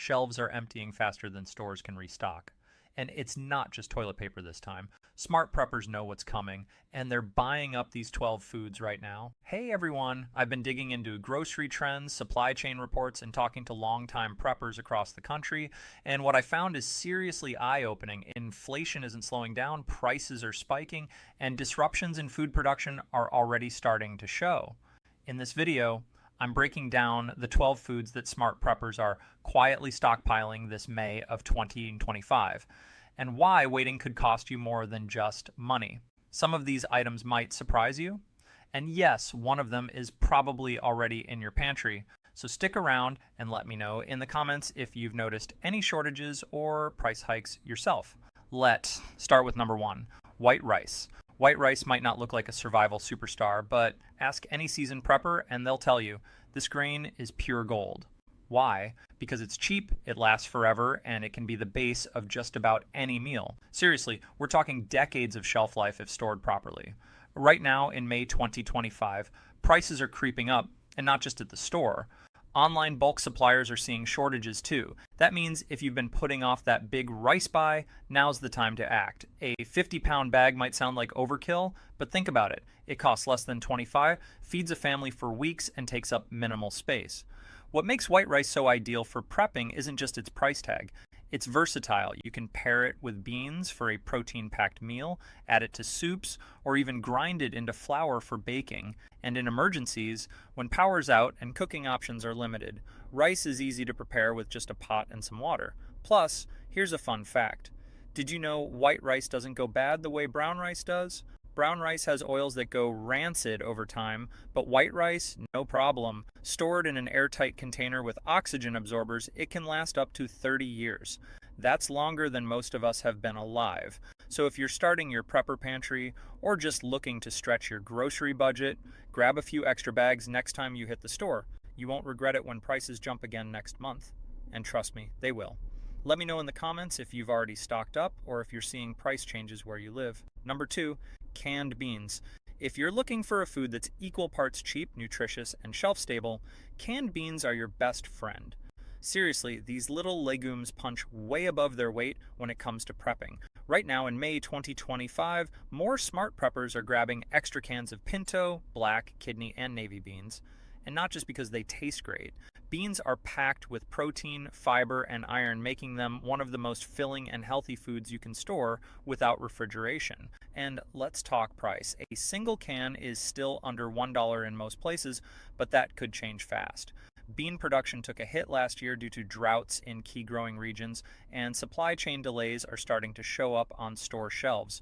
shelves are emptying faster than stores can restock. And it's not just toilet paper this time. Smart preppers know what's coming, and they're buying up these 12 foods right now. Hey everyone, I've been digging into grocery trends, supply chain reports, and talking to longtime preppers across the country, and what I found is seriously eye-opening. Inflation isn't slowing down, prices are spiking, and disruptions in food production are already starting to show. In this video, I'm breaking down the 12 foods that smart preppers are quietly stockpiling this May of 2025, and why waiting could cost you more than just money. Some of these items might surprise you, and yes, one of them is probably already in your pantry, so stick around and let me know in the comments if you've noticed any shortages or price hikes yourself. Let's start with number 1, white rice. White rice might not look like a survival superstar, but ask any seasoned prepper and they'll tell you this grain is pure gold. Why? Because it's cheap, it lasts forever, and it can be the base of just about any meal. Seriously, we're talking decades of shelf life if stored properly. Right now, in May 2025, prices are creeping up, and not just at the store. Online bulk suppliers are seeing shortages too. That means if you've been putting off that big rice buy, now's the time to act. A 50-pound bag might sound like overkill, but think about it. It costs less than $25, feeds a family for weeks, and takes up minimal space. What makes white rice so ideal for prepping isn't just its price tag. It's versatile. You can pair it with beans for a protein-packed meal, add it to soups, or even grind it into flour for baking. And in emergencies, when power's out and cooking options are limited, rice is easy to prepare with just a pot and some water. Plus, here's a fun fact. Did you know white rice doesn't go bad the way brown rice does? Brown rice has oils that go rancid over time, but white rice, no problem. Stored in an airtight container with oxygen absorbers, it can last up to 30 years. That's longer than most of us have been alive. So if you're starting your prepper pantry or just looking to stretch your grocery budget, grab a few extra bags next time you hit the store. You won't regret it when prices jump again next month. And trust me, they will. Let me know in the comments if you've already stocked up or if you're seeing price changes where you live. Number 2, canned beans. If you're looking for a food that's equal parts cheap, nutritious, and shelf-stable, canned beans are your best friend. Seriously, these little legumes punch way above their weight when it comes to prepping. Right now in May 2025, more smart preppers are grabbing extra cans of pinto, black, kidney, and navy beans. And not just because they taste great. Beans are packed with protein, fiber, and iron, making them one of the most filling and healthy foods you can store without refrigeration. And let's talk price. A single can is still under $1 in most places, but that could change fast. Bean production took a hit last year due to droughts in key growing regions, and supply chain delays are starting to show up on store shelves.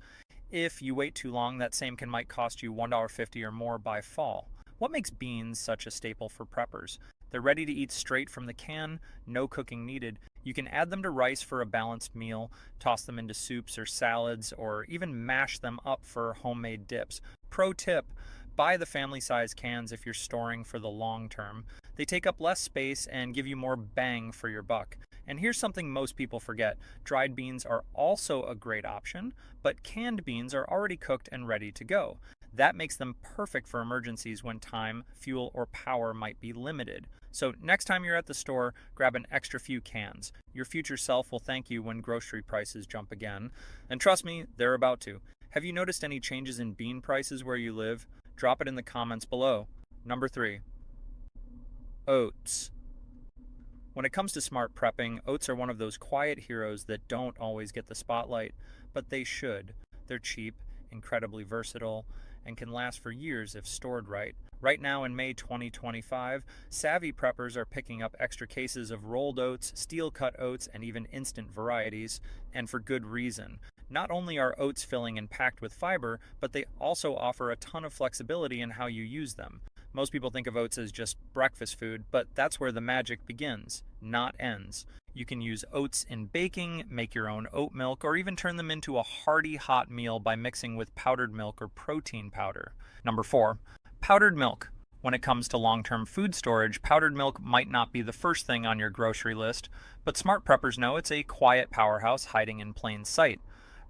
If you wait too long, that same can might cost you $1.50 or more by fall. What makes beans such a staple for preppers? They're ready to eat straight from the can, no cooking needed. You can add them to rice for a balanced meal, toss them into soups or salads, or even mash them up for homemade dips. Pro tip, buy the family-size cans if you're storing for the long term. They take up less space and give you more bang for your buck. And here's something most people forget. Dried beans are also a great option, but canned beans are already cooked and ready to go. That makes them perfect for emergencies when time, fuel, or power might be limited. So next time you're at the store, grab an extra few cans. Your future self will thank you when grocery prices jump again. And trust me, they're about to. Have you noticed any changes in bean prices where you live? Drop it in the comments below. Number 3, oats. When it comes to smart prepping, oats are one of those quiet heroes that don't always get the spotlight, but they should. They're cheap, incredibly versatile, and can last for years if stored right. Right now in May 2025, savvy preppers are picking up extra cases of rolled oats, steel-cut oats, and even instant varieties, and for good reason. Not only are oats filling and packed with fiber, but they also offer a ton of flexibility in how you use them. Most people think of oats as just breakfast food, but that's where the magic begins, not ends. You can use oats in baking, make your own oat milk, or even turn them into a hearty hot meal by mixing with powdered milk or protein powder. Number 4, powdered milk. When it comes to long-term food storage, powdered milk might not be the first thing on your grocery list, but smart preppers know it's a quiet powerhouse hiding in plain sight.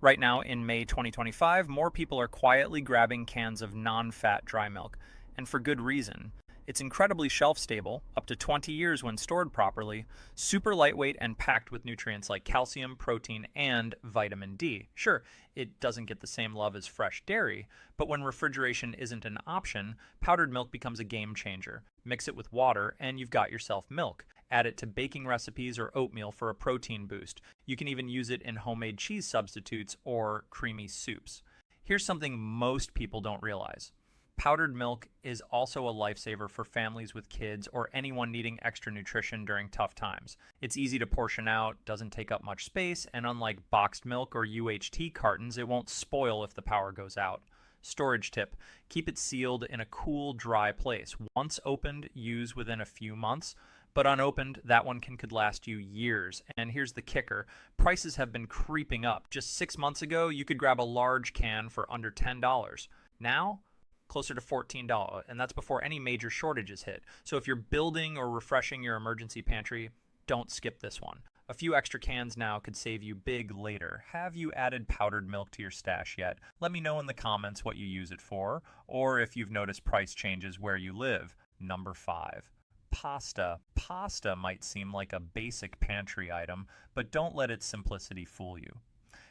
Right now, in May 2025, more people are quietly grabbing cans of non-fat dry milk, and for good reason. It's incredibly shelf stable, up to 20 years when stored properly, super lightweight and packed with nutrients like calcium, protein, and vitamin D. Sure, it doesn't get the same love as fresh dairy, but when refrigeration isn't an option, powdered milk becomes a game changer. Mix it with water, and you've got yourself milk. Add it to baking recipes or oatmeal for a protein boost. You can even use it in homemade cheese substitutes or creamy soups. Here's something most people don't realize. Powdered milk is also a lifesaver for families with kids or anyone needing extra nutrition during tough times. It's easy to portion out, doesn't take up much space, and unlike boxed milk or UHT cartons, it won't spoil if the power goes out. Storage tip: keep it sealed in a cool, dry place. Once opened, use within a few months, but unopened, that one could last you years. And here's the kicker: prices have been creeping up. Just 6 months ago, you could grab a large can for under $10. Now, closer to $14, and that's before any major shortages hit. So if you're building or refreshing your emergency pantry, don't skip this one. A few extra cans now could save you big later. Have you added powdered milk to your stash yet? Let me know in the comments what you use it for, or if you've noticed price changes where you live. Number 5. Pasta. Pasta might seem like a basic pantry item, but don't let its simplicity fool you.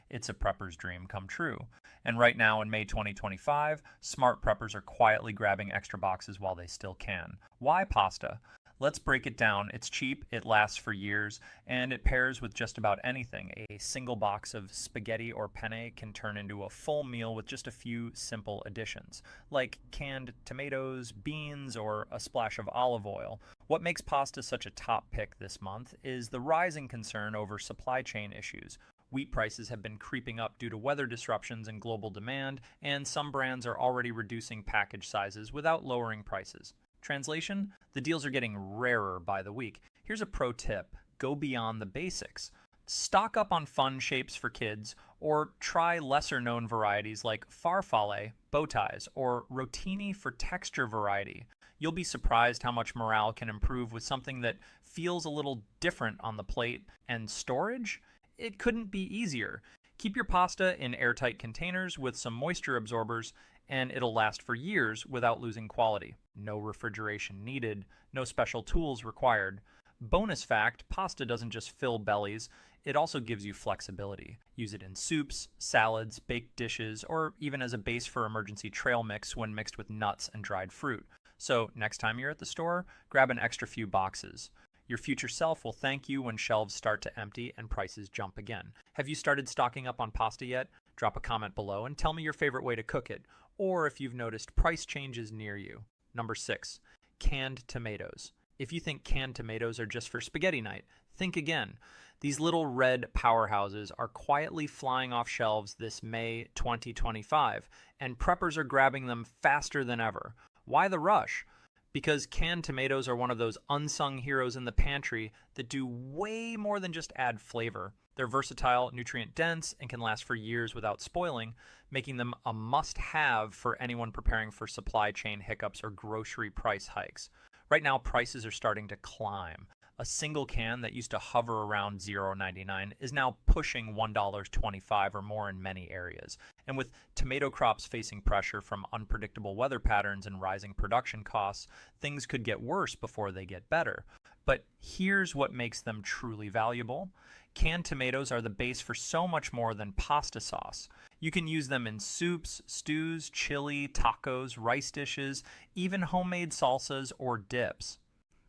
It's a prepper's dream come true. And right now in May 2025, smart preppers are quietly grabbing extra boxes while they still can. Why pasta? Let's break it down. It's cheap, it lasts for years, and it pairs with just about anything. A single box of spaghetti or penne can turn into a full meal with just a few simple additions, like canned tomatoes, beans, or a splash of olive oil. What makes pasta such a top pick this month is the rising concern over supply chain issues. Wheat prices have been creeping up due to weather disruptions and global demand, and some brands are already reducing package sizes without lowering prices. Translation: the deals are getting rarer by the week. Here's a pro tip: go beyond the basics. Stock up on fun shapes for kids, or try lesser known varieties like farfalle, bow ties, or rotini for texture variety. You'll be surprised how much morale can improve with something that feels a little different on the plate. And storage? It couldn't be easier. Keep your pasta in airtight containers with some moisture absorbers, and it'll last for years without losing quality. No refrigeration needed, no special tools required. Bonus fact: pasta doesn't just fill bellies, it also gives you flexibility. Use it in soups, salads, baked dishes, or even as a base for emergency trail mix when mixed with nuts and dried fruit. So next time you're at the store, grab an extra few boxes. Your future self will thank you when shelves start to empty and prices jump again. Have you started stocking up on pasta yet? Drop a comment below and tell me your favorite way to cook it, or if you've noticed price changes near you. Number 6. Canned tomatoes. If you think canned tomatoes are just for spaghetti night, think again. These little red powerhouses are quietly flying off shelves this May 2025, and preppers are grabbing them faster than ever. Why the rush? Because canned tomatoes are one of those unsung heroes in the pantry that do way more than just add flavor. They're versatile, nutrient-dense, and can last for years without spoiling, making them a must-have for anyone preparing for supply chain hiccups or grocery price hikes. Right now, prices are starting to climb. A single can that used to hover around $0.99 is now pushing $1.25 or more in many areas. And with tomato crops facing pressure from unpredictable weather patterns and rising production costs, things could get worse before they get better. But here's what makes them truly valuable. Canned tomatoes are the base for so much more than pasta sauce. You can use them in soups, stews, chili, tacos, rice dishes, even homemade salsas or dips.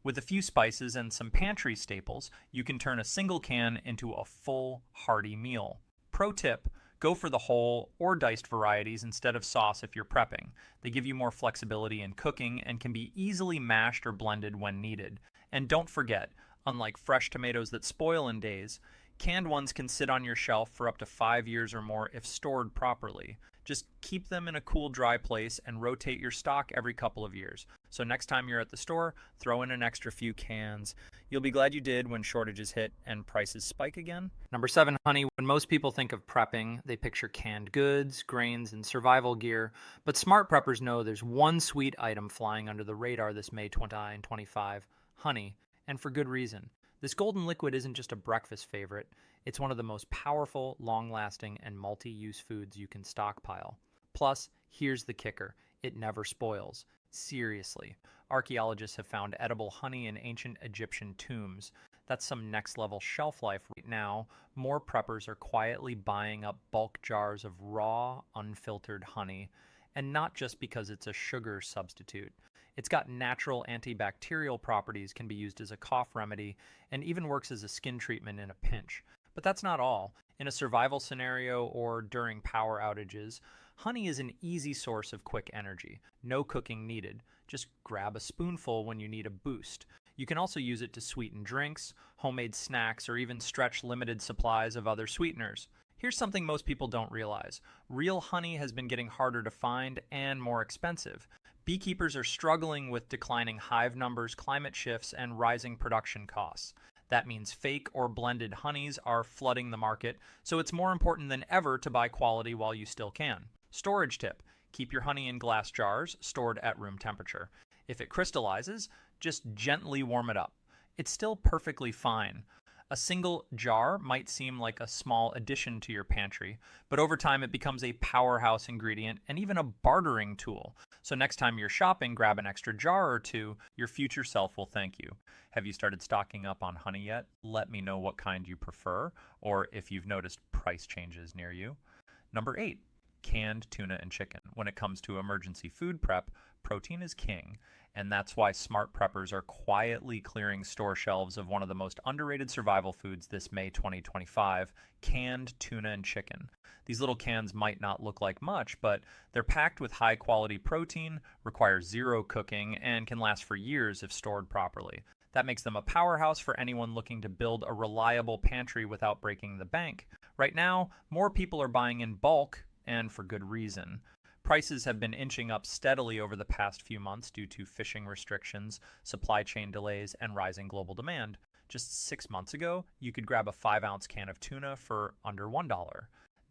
With a few spices and some pantry staples, you can turn a single can into a full, hearty meal. Pro tip: go for the whole or diced varieties instead of sauce if you're prepping. They give you more flexibility in cooking and can be easily mashed or blended when needed. And don't forget, unlike fresh tomatoes that spoil in days, canned ones can sit on your shelf for up to 5 years or more if stored properly. Just keep them in a cool, dry place and rotate your stock every couple of years. So next time you're at the store, throw in an extra few cans. You'll be glad you did when shortages hit and prices spike again. Number 7, honey. When most people think of prepping, they picture canned goods, grains, and survival gear. But smart preppers know there's one sweet item flying under the radar this May 2025: honey, and for good reason. This golden liquid isn't just a breakfast favorite. It's one of the most powerful, long-lasting, and multi-use foods you can stockpile. Plus, here's the kicker. it never spoils. Seriously. Archaeologists have found edible honey in ancient Egyptian tombs. That's some next level shelf life right now. More preppers are quietly buying up bulk jars of raw, unfiltered honey, and not just because it's a sugar substitute. It's got natural antibacterial properties, can be used as a cough remedy, and even works as a skin treatment in a pinch. But that's not all. In a survival scenario or during power outages, honey is an easy source of quick energy. No cooking needed. Just grab a spoonful when you need a boost. You can also use it to sweeten drinks, homemade snacks, or even stretch limited supplies of other sweeteners. Here's something most people don't realize. Real honey has been getting harder to find and more expensive. Beekeepers are struggling with declining hive numbers, climate shifts, and rising production costs. That means fake or blended honeys are flooding the market, so it's more important than ever to buy quality while you still can. Storage tip: keep your honey in glass jars, stored at room temperature. If it crystallizes, just gently warm it up. It's still perfectly fine. A single jar might seem like a small addition to your pantry, but over time it becomes a powerhouse ingredient and even a bartering tool. So next time you're shopping, grab an extra jar or two. Your future self will thank you. Have you started stocking up on honey yet? Let me know what kind you prefer, or if you've noticed price changes near you. Number 8, canned tuna and chicken. When it comes to emergency food prep, protein is king. And that's why smart preppers are quietly clearing store shelves of one of the most underrated survival foods this May 2025, canned tuna and chicken. These little cans might not look like much, but they're packed with high quality protein, require zero cooking, and can last for years if stored properly. That makes them a powerhouse for anyone looking to build a reliable pantry without breaking the bank. Right now, more people are buying in bulk, and for good reason. Prices have been inching up steadily over the past few months due to fishing restrictions, supply chain delays, and rising global demand. Just 6 months ago, you could grab a 5-ounce can of tuna for under $1.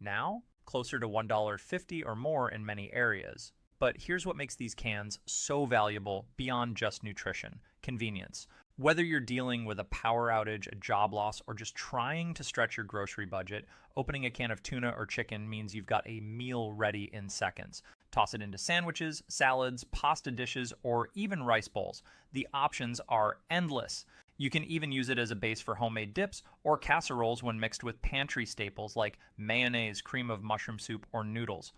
Now, closer to $1.50 or more in many areas. But here's what makes these cans so valuable beyond just nutrition: convenience. Whether you're dealing with a power outage, a job loss, or just trying to stretch your grocery budget, opening a can of tuna or chicken means you've got a meal ready in seconds. Toss it into sandwiches, salads, pasta dishes, or even rice bowls. The options are endless. You can even use it as a base for homemade dips or casseroles when mixed with pantry staples like mayonnaise, cream of mushroom soup, or noodles.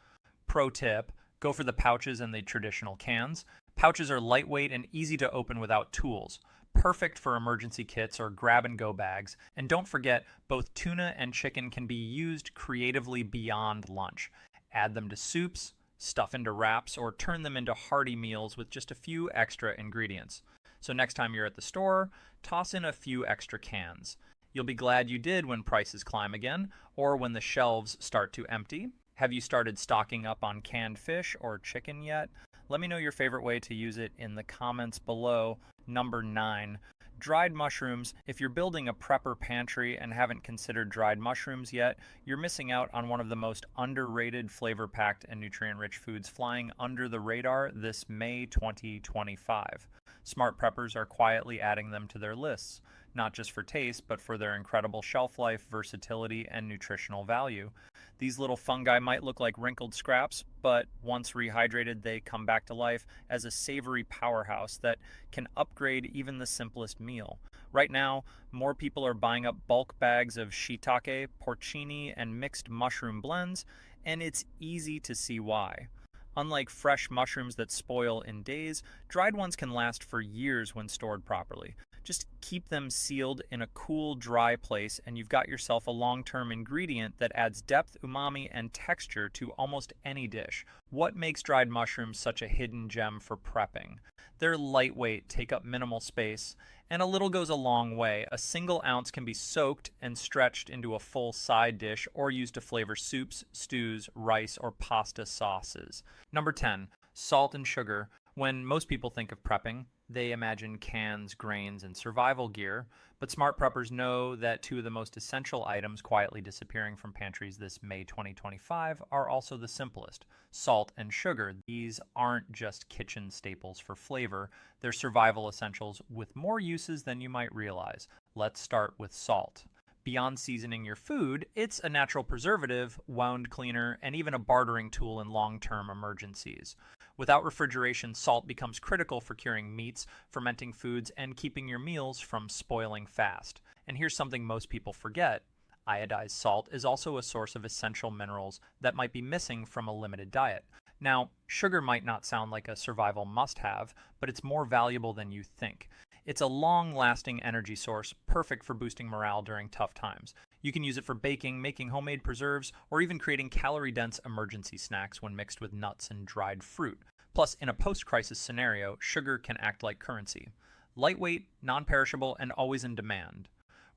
Pro tip: go for the pouches and the traditional cans. Pouches are lightweight and easy to open without tools. Perfect for emergency kits or grab-and-go bags. And don't forget, both tuna and chicken can be used creatively beyond lunch. Add them to soups, stuff into wraps, or turn them into hearty meals with just a few extra ingredients. So next time you're at the store, toss in a few extra cans. You'll be glad you did when prices climb again, or when the shelves start to empty. Have you started stocking up on canned fish or chicken yet? Let me know your favorite way to use it in the comments below. Number 9, dried mushrooms. If you're building a prepper pantry and haven't considered dried mushrooms yet, you're missing out on one of the most underrated, flavor-packed, and nutrient-rich foods flying under the radar this May 2025. Smart preppers are quietly adding them to their lists, not just for taste, but for their incredible shelf life, versatility, and nutritional value. These little fungi might look like wrinkled scraps, but once rehydrated, they come back to life as a savory powerhouse that can upgrade even the simplest meal. Right now, more people are buying up bulk bags of shiitake, porcini, and mixed mushroom blends, and it's easy to see why. Unlike fresh mushrooms that spoil in days, dried ones can last for years when stored properly. Just keep them sealed in a cool, dry place, and you've got yourself a long-term ingredient that adds depth, umami, and texture to almost any dish. What makes dried mushrooms such a hidden gem for prepping? They're lightweight, take up minimal space, and a little goes a long way. A single ounce can be soaked and stretched into a full side dish or used to flavor soups, stews, rice, or pasta sauces. Number 10, salt and sugar. When most people think of prepping, they imagine cans, grains, and survival gear, but smart preppers know that two of the most essential items quietly disappearing from pantries this May 2025 are also the simplest: salt and sugar. These aren't just kitchen staples for flavor, they're survival essentials with more uses than you might realize. Let's start with salt. Beyond seasoning your food, it's a natural preservative, wound cleaner, and even a bartering tool in long-term emergencies. Without refrigeration, salt becomes critical for curing meats, fermenting foods, and keeping your meals from spoiling fast. And here's something most people forget. Iodized salt is also a source of essential minerals that might be missing from a limited diet. Now, sugar might not sound like a survival must-have, but it's more valuable than you think. It's a long-lasting energy source, perfect for boosting morale during tough times. You can use it for baking, making homemade preserves, or even creating calorie-dense emergency snacks when mixed with nuts and dried fruit. Plus, in a post-crisis scenario, sugar can act like currency. Lightweight, non-perishable, and always in demand.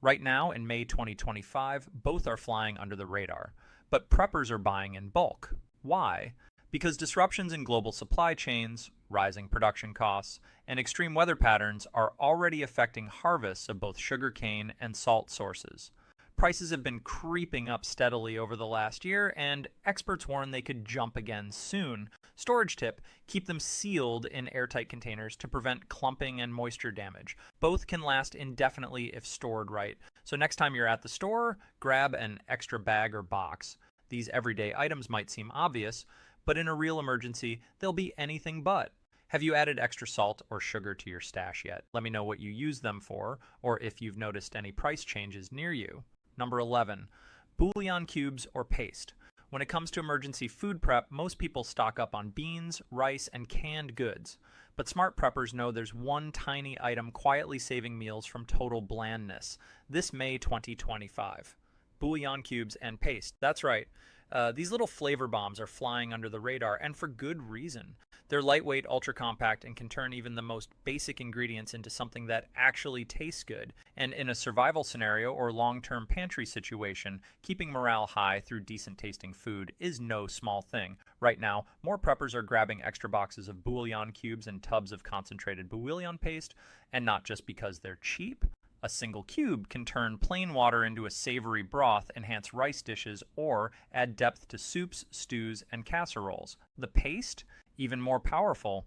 Right now, in May 2025, both are flying under the radar. But preppers are buying in bulk. Why? Because disruptions in global supply chains, rising production costs, and extreme weather patterns are already affecting harvests of both sugarcane and salt sources. Prices have been creeping up steadily over the last year, and experts warn they could jump again soon. Storage tip: keep them sealed in airtight containers to prevent clumping and moisture damage. Both can last indefinitely if stored right. So next time you're at the store, grab an extra bag or box. These everyday items might seem obvious, but in a real emergency, they'll be anything but. Have you added extra salt or sugar to your stash yet? Let me know what you use them for, or if you've noticed any price changes near you. Number 11, bouillon cubes or paste. When it comes to emergency food prep, most people stock up on beans, rice, and canned goods. But smart preppers know there's one tiny item quietly saving meals from total blandness. This May 2025. Bouillon cubes and paste. That's right. These little flavor bombs are flying under the radar, and for good reason. They're lightweight, ultra-compact, and can turn even the most basic ingredients into something that actually tastes good. And in a survival scenario or long-term pantry situation, keeping morale high through decent-tasting food is no small thing. Right now, more preppers are grabbing extra boxes of bouillon cubes and tubs of concentrated bouillon paste, and not just because they're cheap. A single cube can turn plain water into a savory broth, enhance rice dishes, or add depth to soups, stews, and casseroles. The paste? Even more powerful.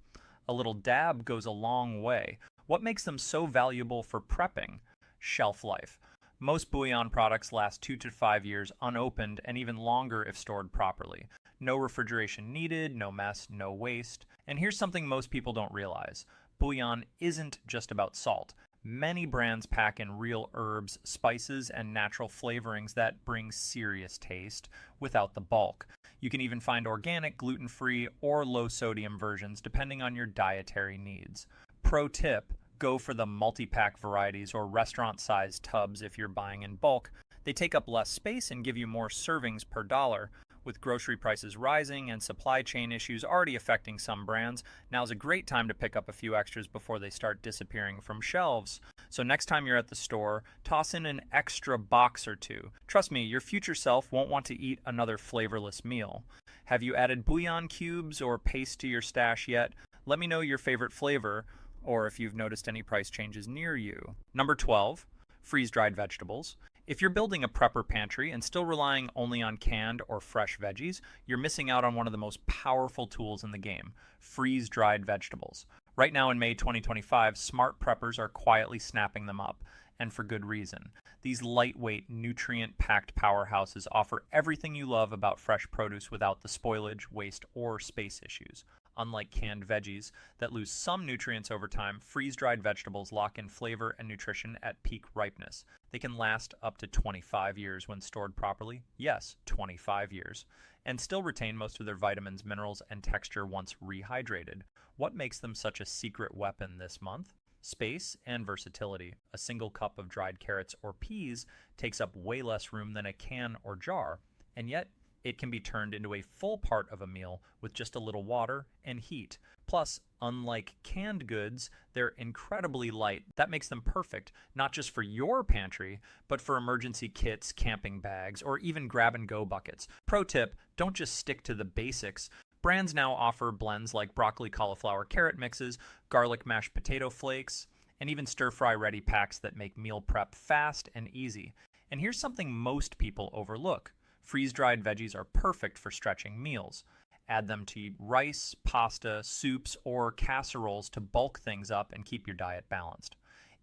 A little dab goes a long way. What makes them so valuable for prepping? Shelf life. Most bouillon products last 2 to 5 years unopened, and even longer if stored properly. No refrigeration needed, no mess, no waste. And here's something most people don't realize. Bouillon isn't just about salt. Many brands pack in real herbs, spices, and natural flavorings that bring serious taste without the bulk. You can even find organic, gluten-free, or low-sodium versions depending on your dietary needs. Pro tip: go for the multi-pack varieties or restaurant-sized tubs if you're buying in bulk. They take up less space and give you more servings per dollar. With grocery prices rising and supply chain issues already affecting some brands, now's a great time to pick up a few extras before they start disappearing from shelves. So next time you're at the store, toss in an extra box or two. Trust me, your future self won't want to eat another flavorless meal. Have you added bouillon cubes or paste to your stash yet? Let me know your favorite flavor, or if you've noticed any price changes near you. Number 12, freeze-dried vegetables. If you're building a prepper pantry and still relying only on canned or fresh veggies, you're missing out on one of the most powerful tools in the game: freeze-dried vegetables. Right now in May 2025, smart preppers are quietly snapping them up, and for good reason. These lightweight, nutrient-packed powerhouses offer everything you love about fresh produce without the spoilage, waste, or space issues. Unlike canned veggies that lose some nutrients over time, freeze-dried vegetables lock in flavor and nutrition at peak ripeness. They can last up to 25 years when stored properly. Yes, 25 years. And still retain most of their vitamins, minerals, and texture once rehydrated. What makes them such a secret weapon this month? Space and versatility. A single cup of dried carrots or peas takes up way less room than a can or jar, and yet it can be turned into a full part of a meal with just a little water and heat. Plus, unlike canned goods, they're incredibly light. That makes them perfect, not just for your pantry, but for emergency kits, camping bags, or even grab-and-go buckets. Pro tip: don't just stick to the basics. Brands now offer blends like broccoli, cauliflower, carrot mixes, garlic mashed potato flakes, and even stir-fry ready packs that make meal prep fast and easy. And here's something most people overlook. Freeze-dried veggies are perfect for stretching meals. Add them to rice, pasta, soups, or casseroles to bulk things up and keep your diet balanced.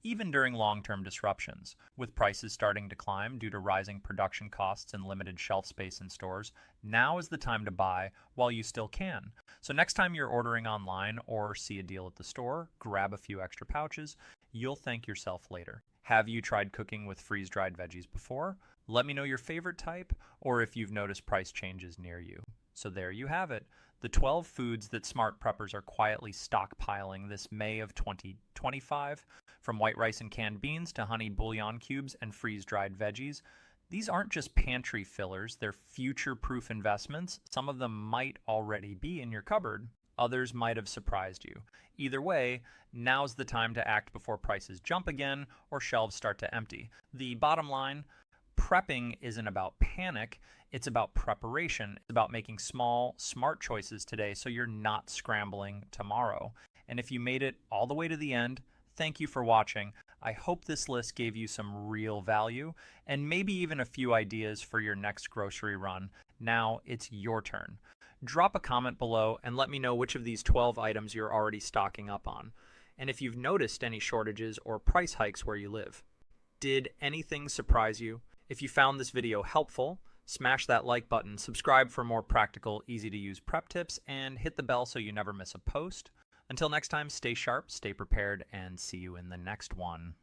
even during long-term disruptions. With prices starting to climb due to rising production costs and limited shelf space in stores, now is the time to buy while you still can. So next time you're ordering online or see a deal at the store, grab a few extra pouches. You'll thank yourself later. Have you tried cooking with freeze-dried veggies before? Let me know your favorite type or if you've noticed price changes near you. So there you have it. The 12 foods that smart preppers are quietly stockpiling this May of 2025, from white rice and canned beans to honey bouillon cubes and freeze-dried veggies. These aren't just pantry fillers, they're future-proof investments. Some of them might already be in your cupboard. Others might have surprised you. Either way, now's the time to act before prices jump again or shelves start to empty. The bottom line, prepping isn't about panic, it's about preparation. It's about making small, smart choices today so you're not scrambling tomorrow. And if you made it all the way to the end, thank you for watching. I hope this list gave you some real value and maybe even a few ideas for your next grocery run. Now it's your turn. Drop a comment below and let me know which of these 12 items you're already stocking up on, and if you've noticed any shortages or price hikes where you live. Did anything surprise you? If you found this video helpful, smash that like button, subscribe for more practical, easy-to-use prep tips, and hit the bell so you never miss a post. Until next time, stay sharp, stay prepared, and see you in the next one.